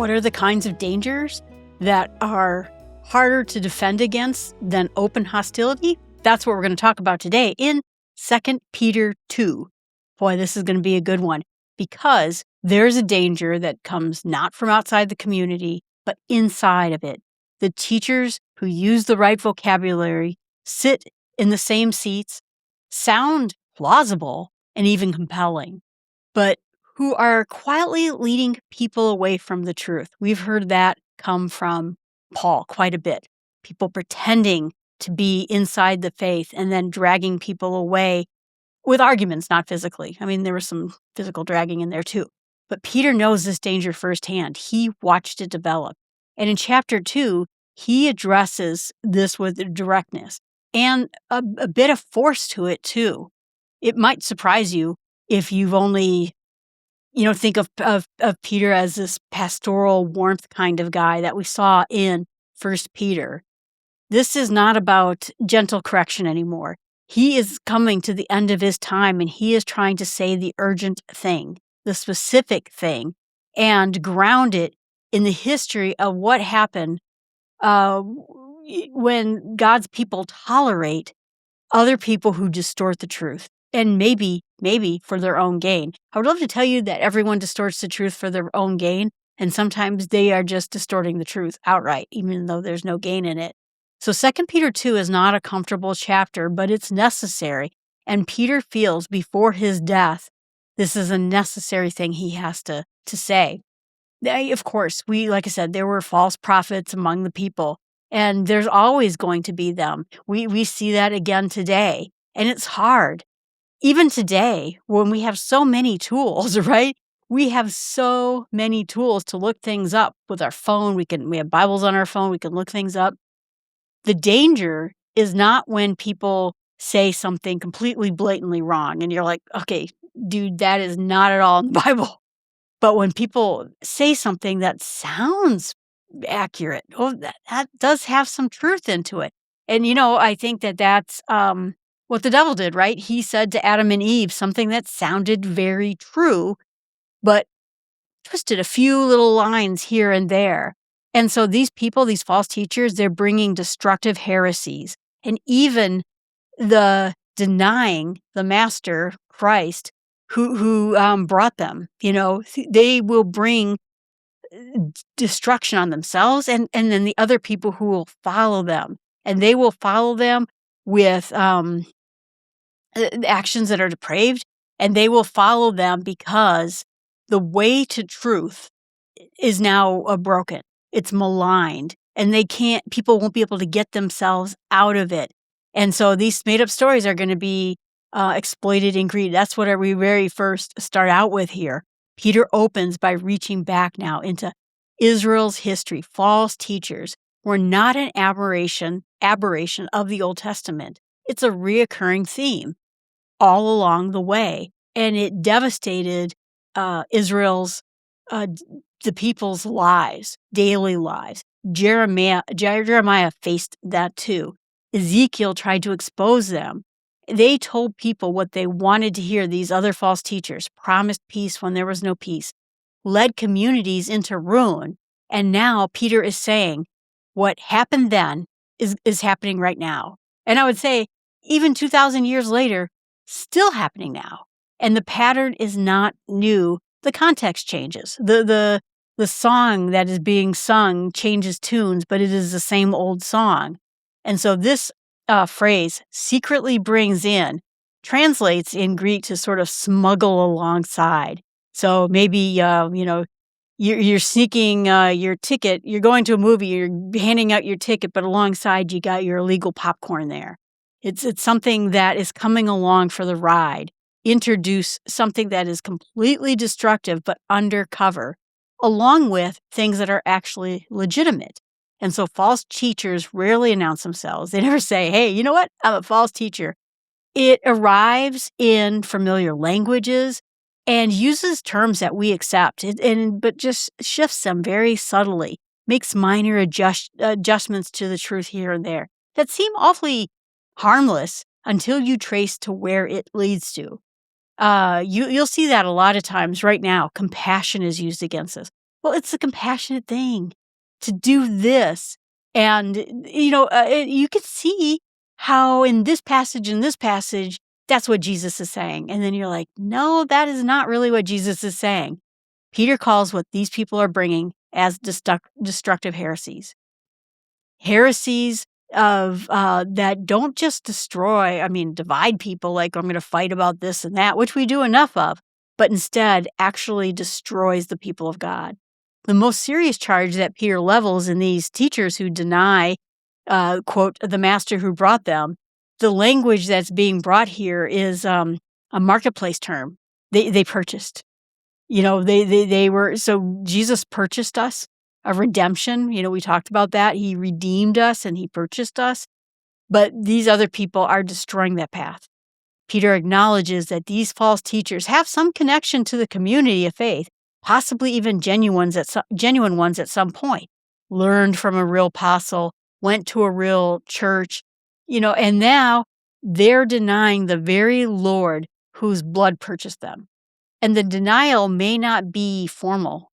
what are the kinds of dangers that are harder to defend against than open hostility? That's what we're going to talk about today in 2 Peter 2. Boy, this is going to be a good one because there's a danger that comes not from outside the community, but inside of it. The teachers who use the right vocabulary, sit in the same seats, sound plausible and even compelling, but who are quietly leading people away from the truth. We've heard that come from Paul quite a bit. People pretending to be inside the faith and then dragging people away with arguments, not physically. I mean, there was some physical dragging in there too. But Peter knows this danger firsthand. He watched it develop. And in chapter 2, he addresses this with directness and a bit of force to it too. It might surprise you if you've only think of Peter as this pastoral warmth kind of guy that we saw in 1 Peter. This is not about gentle correction anymore. He is coming to the end of his time, and he is trying to say the urgent thing, the specific thing, and ground it in the history of what happened when God's people tolerate other people who distort the truth. And maybe for their own gain. I would love to tell you that everyone distorts the truth for their own gain, and sometimes they are just distorting the truth outright, even though there's no gain in it. So 2 Peter 2 is not a comfortable chapter, but it's necessary. And Peter feels before his death, this is a necessary thing he has to say. Of course, like I said, there were false prophets among the people, and there's always going to be them. We see that again today, and it's hard. Even today, when we have so many tools, right? We have so many tools to look things up with our phone. We have Bibles on our phone. We can look things up. The danger is not when people say something completely blatantly wrong and you're like, okay, dude, that is not at all in the Bible. But when people say something that sounds accurate, that does have some truth into it. And, I think that's what the devil did, right? He said to Adam and Eve something that sounded very true, but twisted a few little lines here and there. And so these people, these false teachers, they're bringing destructive heresies. And even the denying the master, Christ, who brought them, they will bring destruction on themselves and then the other people who will follow them. And they will follow them with actions that are depraved, and they will follow them because the way to truth is now broken. It's maligned, and people won't be able to get themselves out of it. And so these made-up stories are going to be exploited in greed. That's what we very first start out with here. Peter opens by reaching back now into Israel's history. False teachers were not an aberration of the Old Testament. It's a reoccurring theme all along the way, and it devastated Israel's, the people's lives, daily lives. Jeremiah faced that too. Ezekiel tried to expose them. They told people what they wanted to hear, these other false teachers, promised peace when there was no peace, led communities into ruin, and now Peter is saying what happened then is happening right now. And I would say, even 2,000 years later, still happening now. And the pattern is not new. The context changes. The song that is being sung changes tunes, but it is the same old song. And so this phrase, secretly brings in, translates in Greek to sort of smuggle alongside. So maybe, you're sneaking your ticket. You're going to a movie. You're handing out your ticket, but alongside you got your illegal popcorn there. It's something that is coming along for the ride. Introduce something that is completely destructive but undercover, along with things that are actually legitimate. And so false teachers rarely announce themselves. They never say, hey, you know what? I'm a false teacher. It arrives in familiar languages and uses terms that we accept, but just shifts them very subtly, makes minor adjustments to the truth here and there that seem awfully harmless until you trace to where it leads to. You'll see that a lot of times right now. Compassion is used against us. Well, it's a compassionate thing to do this. And, you could see how in this passage, that's what Jesus is saying. And then you're like, no, that is not really what Jesus is saying. Peter calls what these people are bringing as destructive heresies. Heresies of that don't just divide people, like I'm going to fight about this and that, which we do enough of, but instead actually destroys the people of God. The most serious charge that Peter levels in these teachers who deny, quote, the master who brought them, the language that's being brought here is a marketplace term. They purchased. They were, so Jesus purchased us, a redemption. We talked about that. He redeemed us and he purchased us. But these other people are destroying that path. Peter acknowledges that these false teachers have some connection to the community of faith, possibly even genuine ones at some point, learned from a real apostle, went to a real church, and now they're denying the very Lord whose blood purchased them. And the denial may not be formal.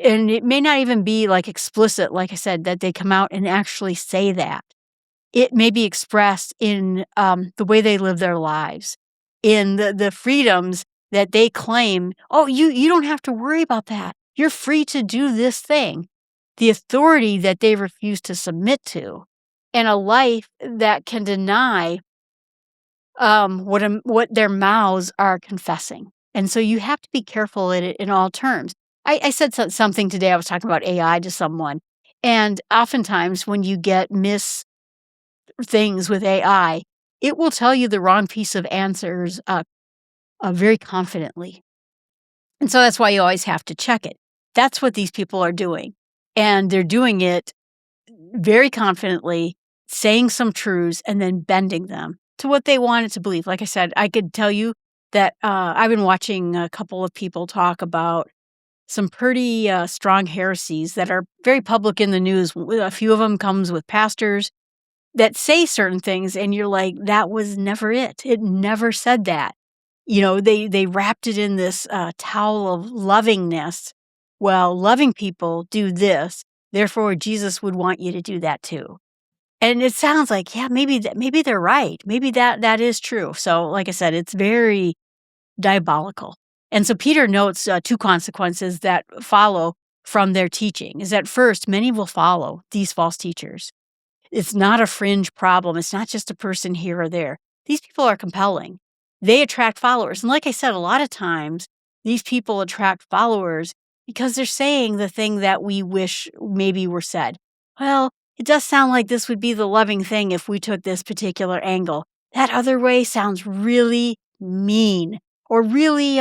And it may not even be like explicit, like I said, that they come out and actually say that. It may be expressed in the way they live their lives, in the freedoms that they claim. Oh, you don't have to worry about that. You're free to do this thing. The authority that they refuse to submit to, and a life that can deny what their mouths are confessing. And so you have to be careful in all terms. I said something today. I was talking about AI to someone. And oftentimes when you get things with AI, it will tell you the wrong piece of answers very confidently. And so that's why you always have to check it. That's what these people are doing. And they're doing it very confidently, saying some truths and then bending them to what they wanted to believe. Like I said, I could tell you that I've been watching a couple of people talk about some pretty strong heresies that are very public in the news. A few of them comes with pastors that say certain things, and you're like, that was never it. It never said that. They wrapped it in this towel of lovingness. Well, loving people do this, therefore Jesus would want you to do that too. And it sounds like, yeah, maybe they're right. Maybe that is true. So, like I said, it's very diabolical. And so Peter notes two consequences that follow from their teaching. Is that first, many will follow these false teachers. It's not a fringe problem. It's not just a person here or there. These people are compelling. They attract followers. And like I said, a lot of times these people attract followers because they're saying the thing that we wish maybe were said. Well, it does sound like this would be the loving thing if we took this particular angle. That other way sounds really mean or really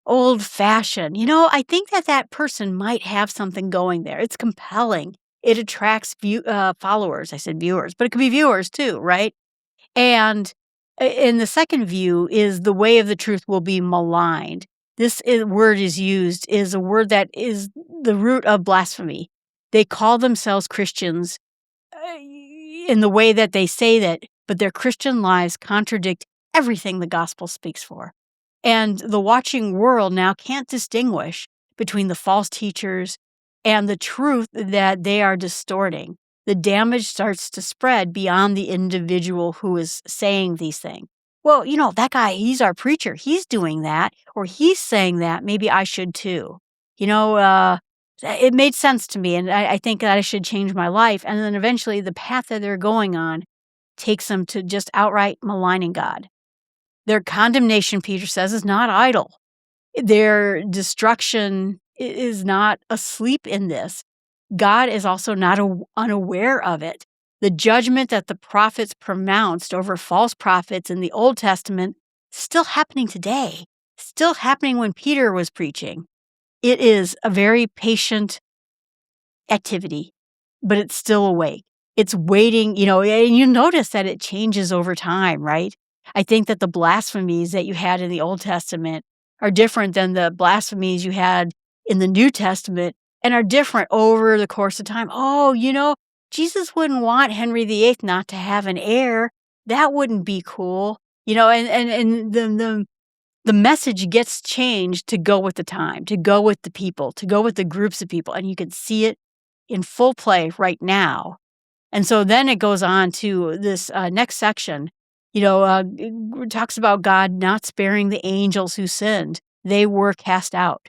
old-fashioned. I think that person might have something going there. It's compelling. It attracts followers. I said viewers, but it could be viewers too, right? And in the second view is the way of the truth will be maligned. This word is a word that is the root of blasphemy. They call themselves Christians in the way that they say that, but their Christian lives contradict everything the gospel speaks for. And the watching world now can't distinguish between the false teachers and the truth that they are distorting. The damage starts to spread beyond the individual who is saying these things. Well, that guy, he's our preacher. He's doing that, or he's saying that. Maybe I should too. It made sense to me, and I think that I should change my life. And then eventually the path that they're going on takes them to just outright maligning God. Their condemnation, Peter says, is not idle. Their destruction is not asleep in this. God is also not unaware of it. The judgment that the prophets pronounced over false prophets in the Old Testament is still happening today, still happening when Peter was preaching. It is a very patient activity, but it's still awake. It's waiting, and you notice that it changes over time, right? I think that the blasphemies that you had in the Old Testament are different than the blasphemies you had in the New Testament and are different over the course of time. Oh, Jesus wouldn't want Henry VIII not to have an heir. That wouldn't be cool. And the the message gets changed to go with the time, to go with the people, to go with the groups of people, and you can see it in full play right now. And so then it goes on to this next section, it talks about God not sparing the angels who sinned. They were cast out.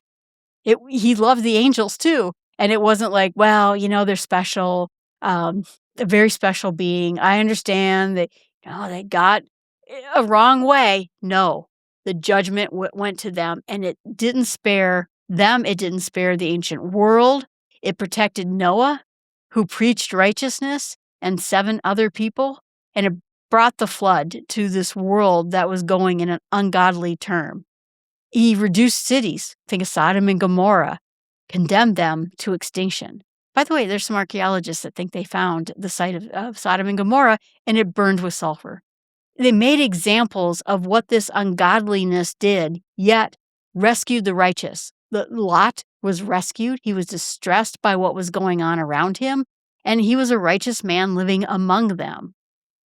He loved the angels too, and it wasn't like, well, they're special, um, a very special being. I understand that, they got a wrong way. No, the judgment went to them, and it didn't spare them. It didn't spare the ancient world. It protected Noah, who preached righteousness, and 7 other people, and it brought the flood to this world that was going in an ungodly term. He reduced cities, think of Sodom and Gomorrah, condemned them to extinction. By the way, there's some archaeologists that think they found the site of Sodom and Gomorrah, and it burned with sulfur. They made examples of what this ungodliness did, yet rescued the righteous. Lot was rescued. He was distressed by what was going on around him, and he was a righteous man living among them.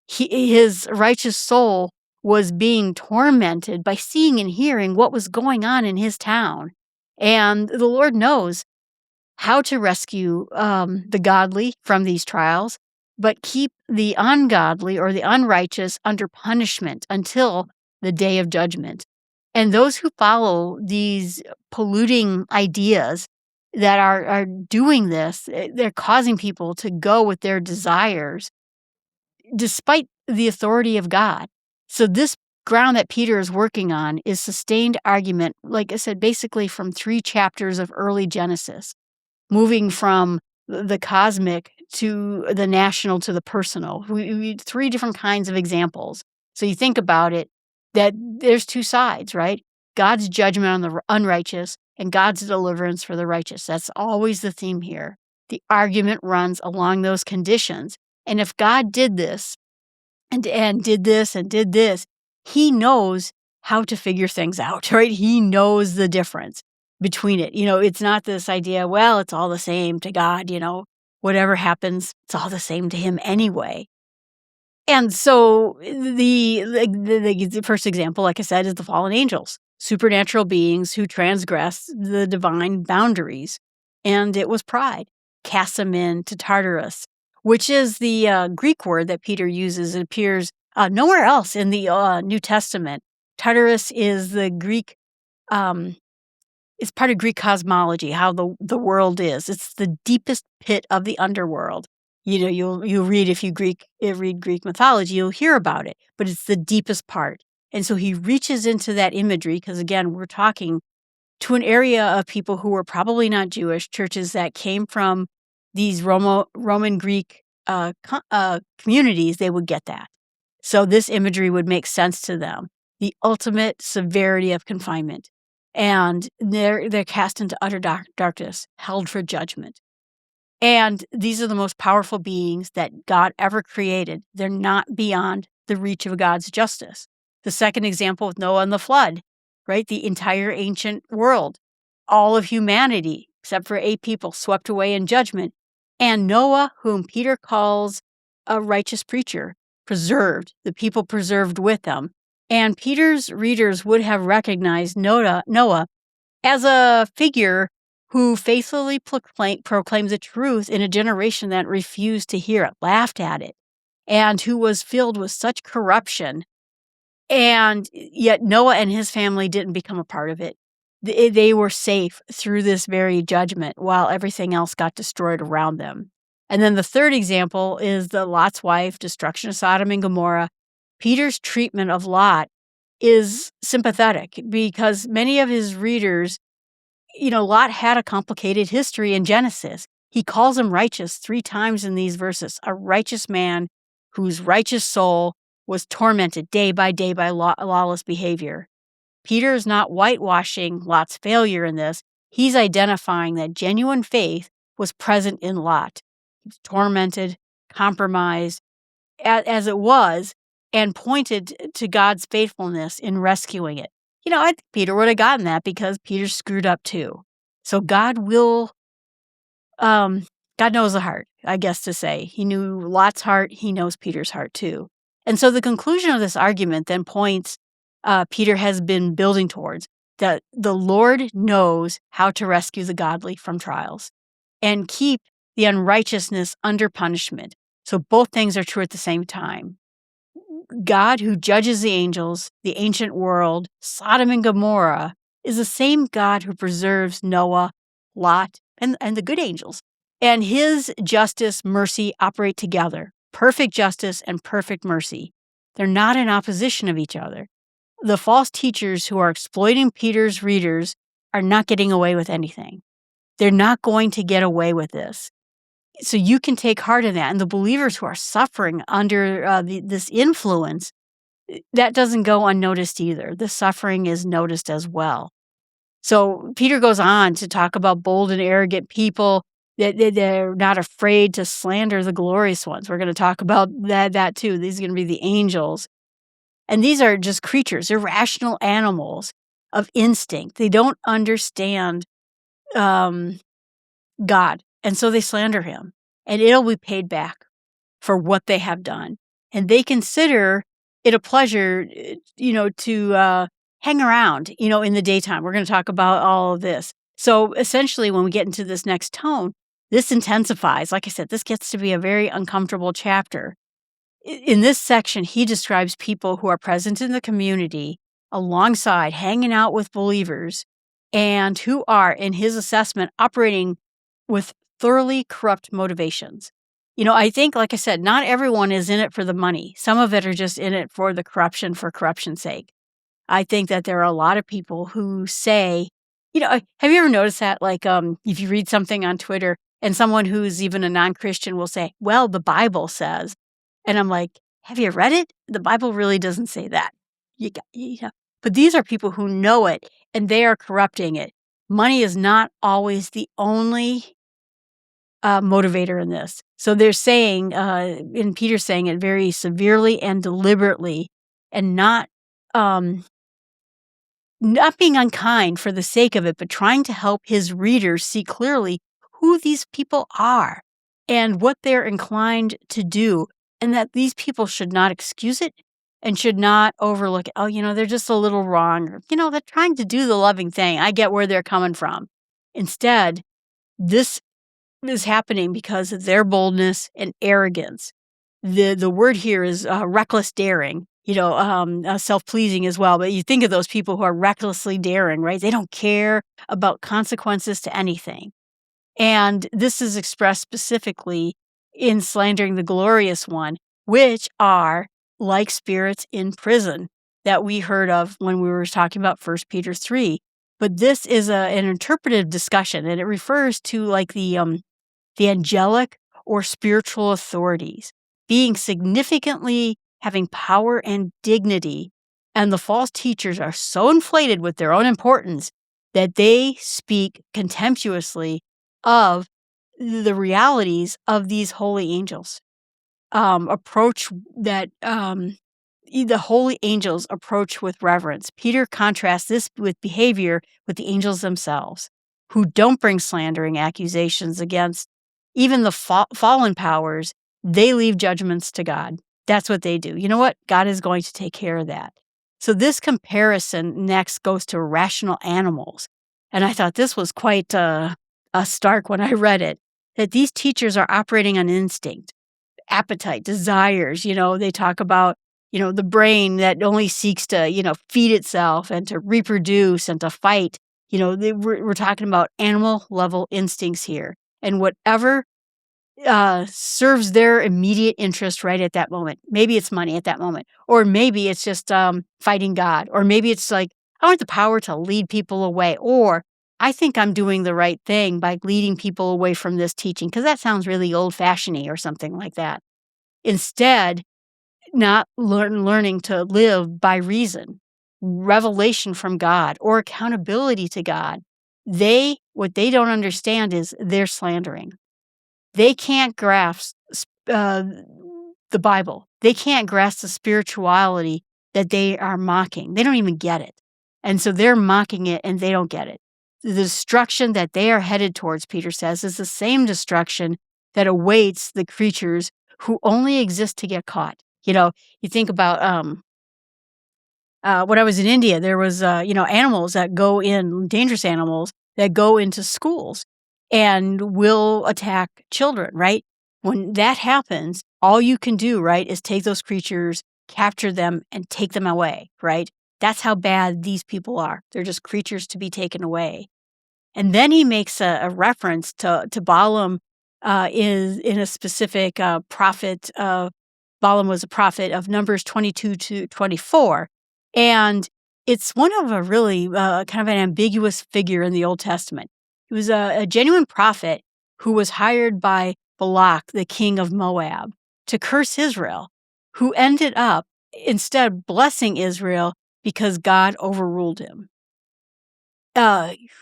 His righteous soul was being tormented by seeing and hearing what was going on in his town. And the Lord knows how to rescue the godly from these trials, but keep the ungodly or the unrighteous under punishment until the day of judgment. And those who follow these polluting ideas that are doing this, they're causing people to go with their desires despite the authority of God. So this ground that Peter is working on is sustained argument, like I said, basically from 3 chapters of early Genesis, moving from the cosmic to the national to the personal. We 3 different kinds of examples. So you think about it, that there's 2 sides, right? God's judgment on the unrighteous and God's deliverance for the righteous. That's always the theme here. The argument runs along those conditions. And if God did this and did this and did this, he knows how to figure things out, right? He knows the difference between it. It's not this idea, well, it's all the same to God, whatever happens, it's all the same to him anyway. And so the first example, like I said, is the fallen angels, supernatural beings who transgressed the divine boundaries. And it was pride, cast them into Tartarus, which is the Greek word that Peter uses. It appears nowhere else in the New Testament. Tartarus is the Greek, it's part of Greek cosmology, how the world is. It's the deepest pit of the underworld. You'll read, if you read Greek mythology, you'll hear about it, but it's the deepest part. And so he reaches into that imagery, because again, we're talking to an area of people who were probably not Jewish, churches that came from these Roman Greek communities. They would get that. So this imagery would make sense to them. The ultimate severity of confinement. And they're cast into utter darkness, held for judgment. And these are the most powerful beings that God ever created. They're not beyond the reach of God's justice. The second example with Noah and the flood, right? The entire ancient world, all of humanity, except for 8 people, swept away in judgment. And Noah, whom Peter calls a righteous preacher, preserved, the people preserved with them. And Peter's readers would have recognized Noah as a figure who faithfully proclaimed the truth in a generation that refused to hear it, laughed at it, and who was filled with such corruption. And yet Noah and his family didn't become a part of it. They were safe through this very judgment while everything else got destroyed around them. And then the third example is the Lot's wife, destruction of Sodom and Gomorrah. Peter's treatment of Lot is sympathetic because many of his readers, Lot had a complicated history in Genesis. He calls him righteous 3 times in these verses, a righteous man whose righteous soul was tormented day by lawless behavior. Peter is not whitewashing Lot's failure in this. He's identifying that genuine faith was present in Lot. He was tormented, compromised, as it was, and pointed to God's faithfulness in rescuing it. I think Peter would have gotten that because Peter screwed up too. So God knows the heart, I guess to say. He knew Lot's heart. He knows Peter's heart too. And so the conclusion of this argument then points Peter has been building towards, that the Lord knows how to rescue the godly from trials and keep the unrighteousness under punishment. So both things are true at the same time. God, who judges the angels, the ancient world, Sodom and Gomorrah, is the same God who preserves Noah, Lot, and the good angels. And his justice, mercy operate together. Perfect justice and perfect mercy. They're not in opposition of each other. The false teachers who are exploiting Peter's readers are not getting away with anything. They're not going to get away with this. So you can take heart in that. And the believers who are suffering under this influence, that doesn't go unnoticed either. The suffering is noticed as well. So Peter goes on to talk about bold and arrogant people, that they're not afraid to slander the glorious ones. We're going to talk about that too. These are going to be the angels. And these are just creatures, irrational animals of instinct. They don't understand God. And so they slander him. And it'll be paid back for what they have done. And they consider it a pleasure, to hang around, in the daytime. We're going to talk about all of this. So essentially, when we get into this next tone, this intensifies. Like I said, this gets to be a very uncomfortable chapter. In this section, he describes people who are present in the community alongside, hanging out with believers, and who are, in his assessment, operating with thoroughly corrupt motivations. I think, like I said, not everyone is in it for the money. Some of it are just in it for corruption's sake. I think that there are a lot of people who say, have you ever noticed that? Like, if you read something on Twitter and someone who's even a non-Christian will say, well, the Bible says, and I'm like, have you read it? The Bible really doesn't say that. But these are people who know it and they are corrupting it. Money is not always the only motivator in this. So they're saying, and Peter's saying it very severely and deliberately, and not being unkind for the sake of it, but trying to help his readers see clearly who these people are and what they're inclined to do, and that these people should not excuse it and should not overlook it. Oh, they're just a little wrong. They're trying to do the loving thing. I get where they're coming from. Instead, this is happening because of their boldness and arrogance. The word here is reckless daring, self-pleasing as well. But you think of those people who are recklessly daring, right? They don't care about consequences to anything. And this is expressed specifically in slandering the glorious one, which are like spirits in prison that we heard of when we were talking about 1 Peter 3. But this is an interpretive discussion, and it refers to like the angelic or spiritual authorities being significantly having power and dignity. And the false teachers are so inflated with their own importance that they speak contemptuously of the realities of these holy angels. The holy angels approach with reverence. Peter contrasts this with behavior with the angels themselves, who don't bring slandering accusations against even the fallen powers. They leave judgments to God. That's what they do. You know what? God is going to take care of that. So this comparison next goes to rational animals. And I thought this was quite stark when I read it, that these teachers are operating on instinct, appetite, desires. They talk about, the brain that only seeks to, feed itself and to reproduce and to fight. We're talking about animal level instincts here. And whatever serves their immediate interest right at that moment. Maybe it's money at that moment. Or maybe it's just fighting God. Or maybe it's like, I want the power to lead people away. Or I think I'm doing the right thing by leading people away from this teaching because that sounds really old-fashioned-y or something like that. Instead, not learning to live by reason, revelation from God, or accountability to God. What they don't understand is they're slandering. They can't grasp the Bible. They can't grasp the spirituality that they are mocking. They don't even get it. And so they're mocking it and they don't get it. The destruction that they are headed towards, Peter says, is the same destruction that awaits the creatures who only exist to get caught. You think about when I was in India, there was, animals that go in, dangerous animals that go into schools and will attack children, right? When that happens, all you can do, right, is take those creatures, capture them, and take them away, right? That's how bad these people are. They're just creatures to be taken away. And then he makes a reference to Balaam is in a specific prophet. Balaam was a prophet of Numbers 22 to 24. And it's one of a really kind of an ambiguous figure in the Old Testament. He was a genuine prophet who was hired by Balak, the king of Moab, to curse Israel, who ended up instead blessing Israel because God overruled him.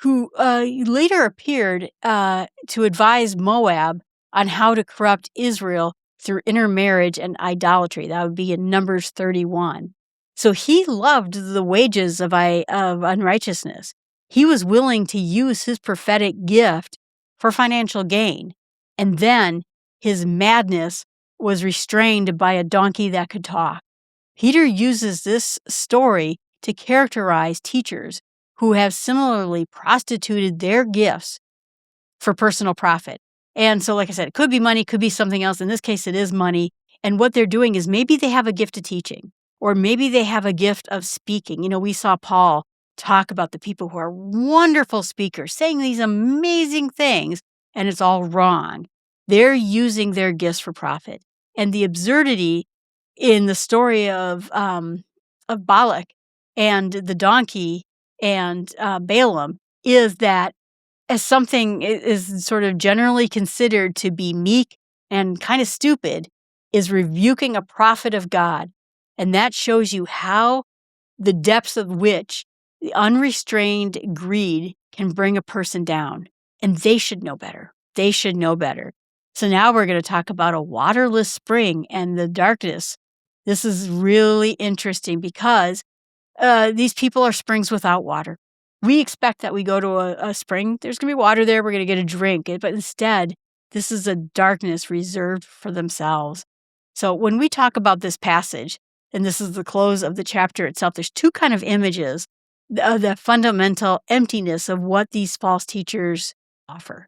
Who later appeared to advise Moab on how to corrupt Israel through intermarriage and idolatry. That would be in Numbers 31. So he loved the wages of unrighteousness. He was willing to use his prophetic gift for financial gain. And then his madness was restrained by a donkey that could talk. Peter uses this story to characterize teachers who have similarly prostituted their gifts for personal profit. And so, like I said, it could be money, could be something else. In this case, it is money. And what they're doing is maybe they have a gift of teaching, or maybe they have a gift of speaking. We saw Paul talk about the people who are wonderful speakers, saying these amazing things, and it's all wrong. They're using their gifts for profit. And the absurdity in the story of Balak and the donkey and Balaam is that as something is sort of generally considered to be meek and kind of stupid, is rebuking a prophet of God. And that shows you how the depths of which the unrestrained greed can bring a person down. And they should know better. They should know better. So now we're going to talk about a waterless spring and the darkness. This is really interesting because these people are springs without water. We expect that we go to a spring, there's going to be water there, we're going to get a drink. But instead, this is a darkness reserved for themselves. So when we talk about this passage, and this is the close of the chapter itself, there's two kind of images of the fundamental emptiness of what these false teachers offer.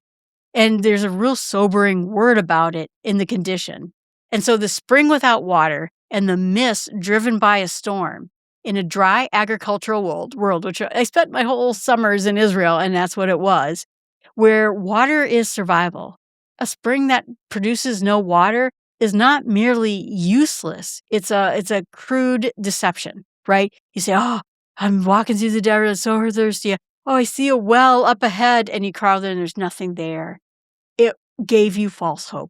And there's a real sobering word about it in the condition. And so the spring without water and the mist driven by a storm in a dry agricultural world, which I spent my whole summers in Israel, and that's what it was, where water is survival. A spring that produces no water is not merely useless. It's a crude deception, right? You say, oh, I'm walking through the desert, I'm so thirsty. Oh, I see a well up ahead, and you crawl there and there's nothing there. It gave you false hope.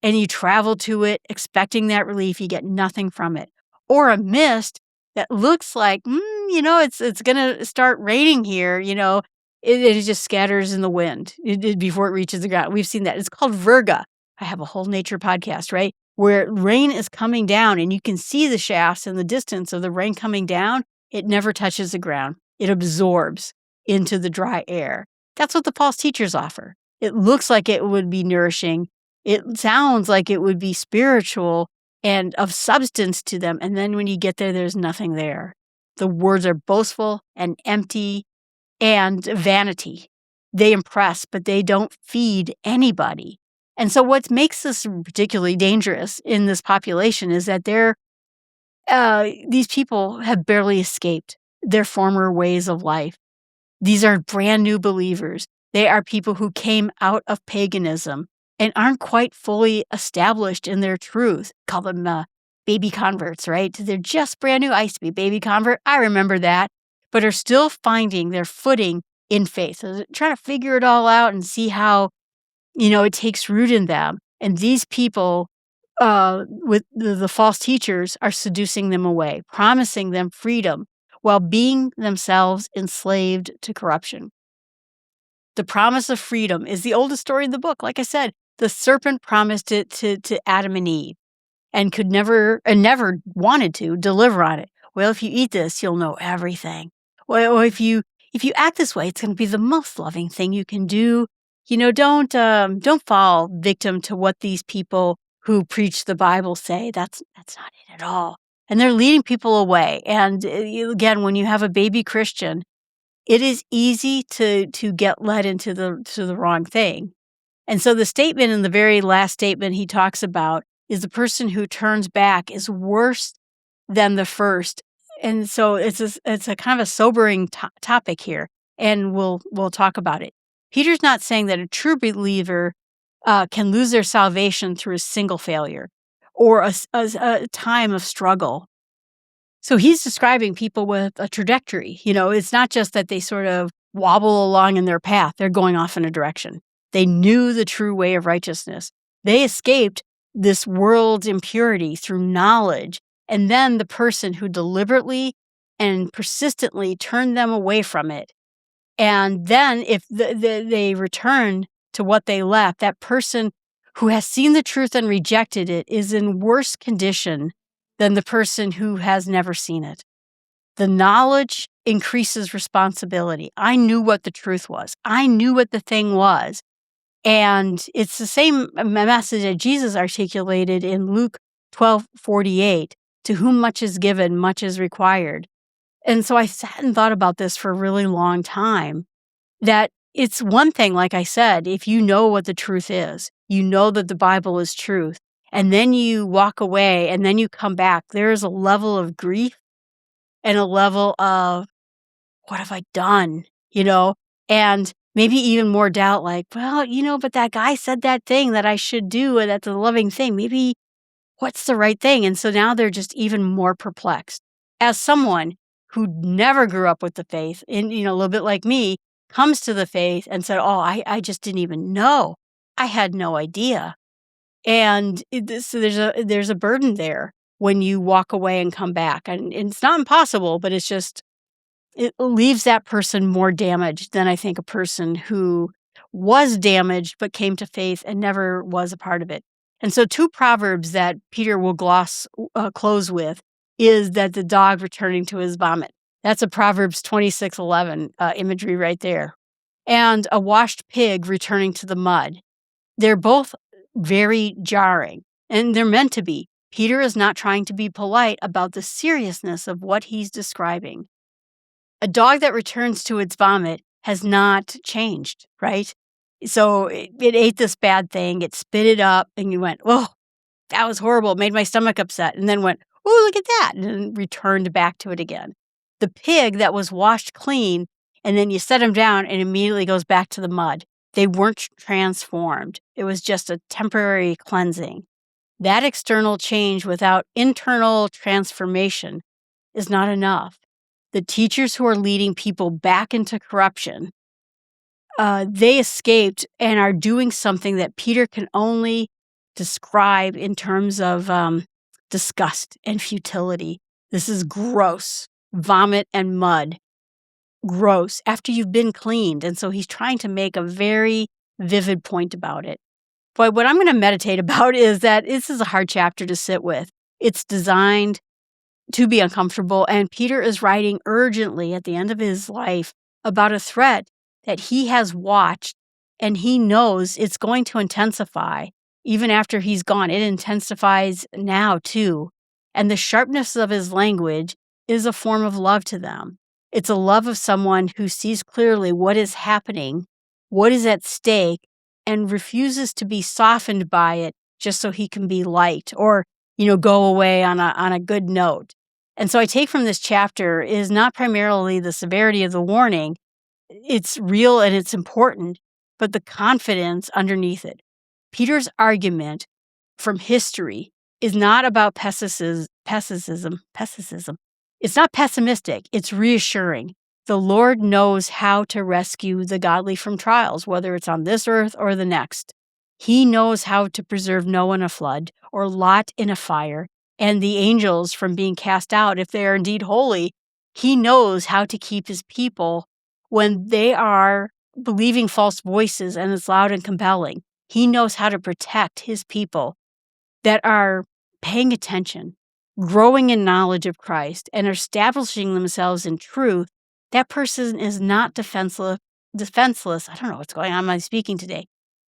And you travel to it expecting that relief, you get nothing from it. Or a mist that looks like, it's going to start raining here, it just scatters in the wind before it reaches the ground. We've seen that. It's called virga. I have a whole nature podcast, right? Where rain is coming down and you can see the shafts in the distance of the rain coming down. It never touches the ground. It absorbs into the dry air. That's what the false teachers offer. It looks like it would be nourishing. It sounds like it would be spiritual and of substance to them. And then when you get there, there's nothing there. The words are boastful and empty and vanity. They impress, but they don't feed anybody. And so what makes this particularly dangerous in this population is that these people have barely escaped their former ways of life. These are brand new believers. They are people who came out of paganism and aren't quite fully established in their truth. Call them baby converts, right? They're just brand new. I used to be a baby convert. I remember that. But are still finding their footing in faith. So they're trying to figure it all out and see how, it takes root in them. And these people with the false teachers are seducing them away, promising them freedom while being themselves enslaved to corruption. The promise of freedom is the oldest story in the book. Like I said, the serpent promised it to Adam and Eve and never wanted to deliver on it. Well, if you eat this, you'll know everything. Well, if you act this way, it's going to be the most loving thing you can do. Don't fall victim to what these people who preach the Bible say. That's not it at all. and they're leading people away. And again, when you have a baby Christian, it is easy to get led into the wrong thing. And so the statement in the very last statement he talks about is the person who turns back is worse than the first. And so it's a kind of a sobering topic here, and we'll talk about it. Peter's not saying that a true believer can lose their salvation through a single failure or a time of struggle. So he's describing people with a trajectory. It's not just that they sort of wobble along in their path. They're going off in a direction. They knew the true way of righteousness. They escaped this world's impurity through knowledge. And then the person who deliberately and persistently turned them away from it. And then if they return to what they left, that person who has seen the truth and rejected it is in worse condition than the person who has never seen it. The knowledge increases responsibility. I knew what the truth was. I knew what the thing was. And it's the same message that Jesus articulated in Luke 12:48, to whom much is given, much is required. And so I sat and thought about this for a really long time, that it's one thing, like I said, if you know what the truth is, you know that the Bible is truth, and then you walk away and then you come back, there is a level of grief and a level of, what have I done? And maybe even more doubt, like, well, but that guy said that thing that I should do, and that's a loving thing. Maybe what's the right thing? And so now they're just even more perplexed. As someone who never grew up with the faith, and a little bit like me, comes to the faith and said, oh, I just didn't even know. I had no idea. And so there's a burden there when you walk away and come back. And it's not impossible, but it's just, it leaves that person more damaged than I think a person who was damaged but came to faith and never was a part of it. And so 2 proverbs that Peter will close with is that the dog returning to his vomit. That's a Proverbs 26:11 imagery right there. And a washed pig returning to the mud. They're both very jarring, and they're meant to be. Peter is not trying to be polite about the seriousness of what he's describing. A dog that returns to its vomit has not changed, right? So it ate this bad thing, it spit it up, and you went, oh, that was horrible. It made my stomach upset. And then went, oh, look at that, and then returned back to it again. The pig that was washed clean, and then you set him down and immediately goes back to the mud. They weren't transformed. It was just a temporary cleansing. That external change without internal transformation is not enough. The teachers who are leading people back into corruption, they escaped and are doing something that Peter can only describe in terms of disgust and futility. This is gross. Vomit and mud. Gross. After you've been cleaned. And so he's trying to make a very vivid point about it. But what I'm going to meditate about is that this is a hard chapter to sit with. It's designed to be uncomfortable, and Peter is writing urgently at the end of his life about a threat that he has watched, and he knows it's going to intensify even after he's gone. It intensifies now too. And the sharpness of his language is a form of love to them. It's a love of someone who sees clearly what is happening, what is at stake, and refuses to be softened by it just so he can be liked or, go away on a good note. And so I take from this chapter is not primarily the severity of the warning. It's real and it's important, but the confidence underneath it. Peter's argument from history is not about pessimism. It's not pessimistic. It's reassuring. The Lord knows how to rescue the godly from trials, whether it's on this earth or the next. He knows how to preserve Noah in a flood or Lot in a fire, and the angels from being cast out if they are indeed holy. He knows how to keep his people when they are believing false voices and it's loud and compelling. He knows how to protect his people that are paying attention, growing in knowledge of Christ, and establishing themselves in truth. That person is not defenseless. I don't know what's going on. I'm speaking today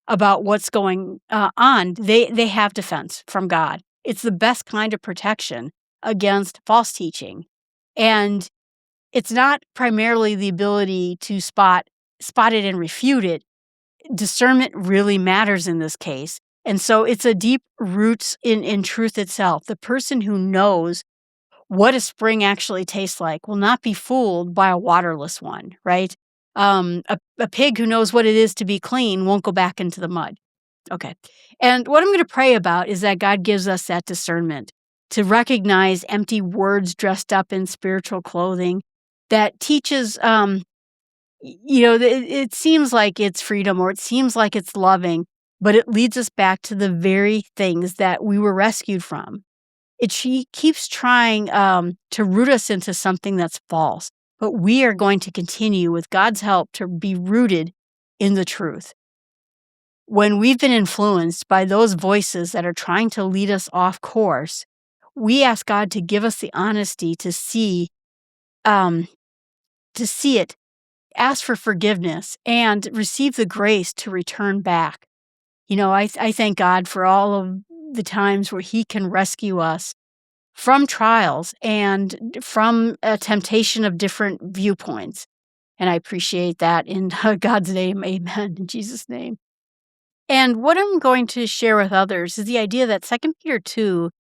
about what's going on. They have defense from God. It's the best kind of protection against false teaching. And it's not primarily the ability to spot it and refute it. Discernment really matters in this case. And so it's a deep roots in truth itself. The person who knows what a spring actually tastes like will not be fooled by a waterless one, right? A pig who knows what it is to be clean won't go back into the mud. Okay. And what I'm going to pray about is that God gives us that discernment to recognize empty words dressed up in spiritual clothing that teaches, it seems like it's freedom or it seems like it's loving, but it leads us back to the very things that we were rescued from. She keeps trying to root us into something that's false, but we are going to continue with God's help to be rooted in the truth. When we've been influenced by those voices that are trying to lead us off course, we ask God to give us the honesty to see it, ask for forgiveness, and receive the grace to return back. I thank God for all of the times where He can rescue us from trials and from a temptation of different viewpoints. And I appreciate that in God's name. Amen. In Jesus' name. And what I'm going to share with others is the idea that 2 Peter 2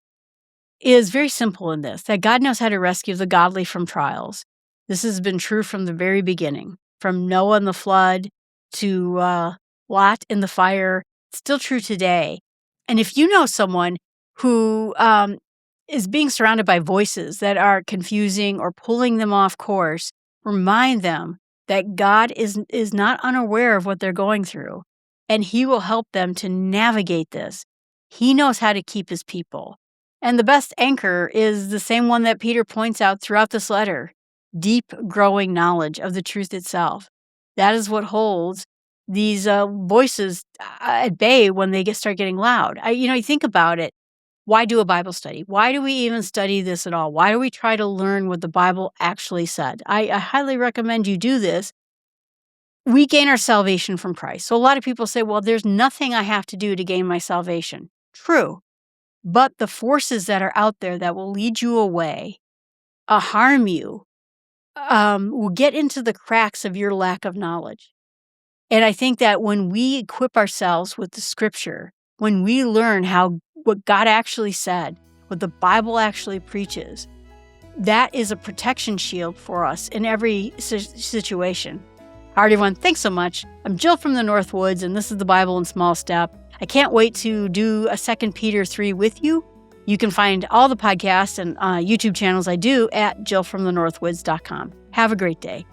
is very simple in this, that God knows how to rescue the godly from trials. This has been true from the very beginning, from Noah and the flood to Lot in the fire. It's still true today. And if you know someone who is being surrounded by voices that are confusing or pulling them off course, remind them that God is not unaware of what they're going through, and He will help them to navigate this. He knows how to keep His people. And the best anchor is the same one that Peter points out throughout this letter, deep growing knowledge of the truth itself. That is what holds these voices at bay when they start getting loud. You think about it. Why do a Bible study? Why do we even study this at all? Why do we try to learn what the Bible actually said? I highly recommend you do this. We gain our salvation from Christ. So a lot of people say, well, there's nothing I have to do to gain my salvation. True. But the forces that are out there that will lead you away, harm you, will get into the cracks of your lack of knowledge. And I think that when we equip ourselves with the Scripture, when we learn what God actually said, what the Bible actually preaches, that is a protection shield for us in every situation. All right, everyone, thanks so much. I'm Jill from the Northwoods, and this is the Bible in Small Step. I can't wait to do a 2 Peter 3 with you. You can find all the podcasts and YouTube channels I do at jillfromthenorthwoods.com. Have a great day.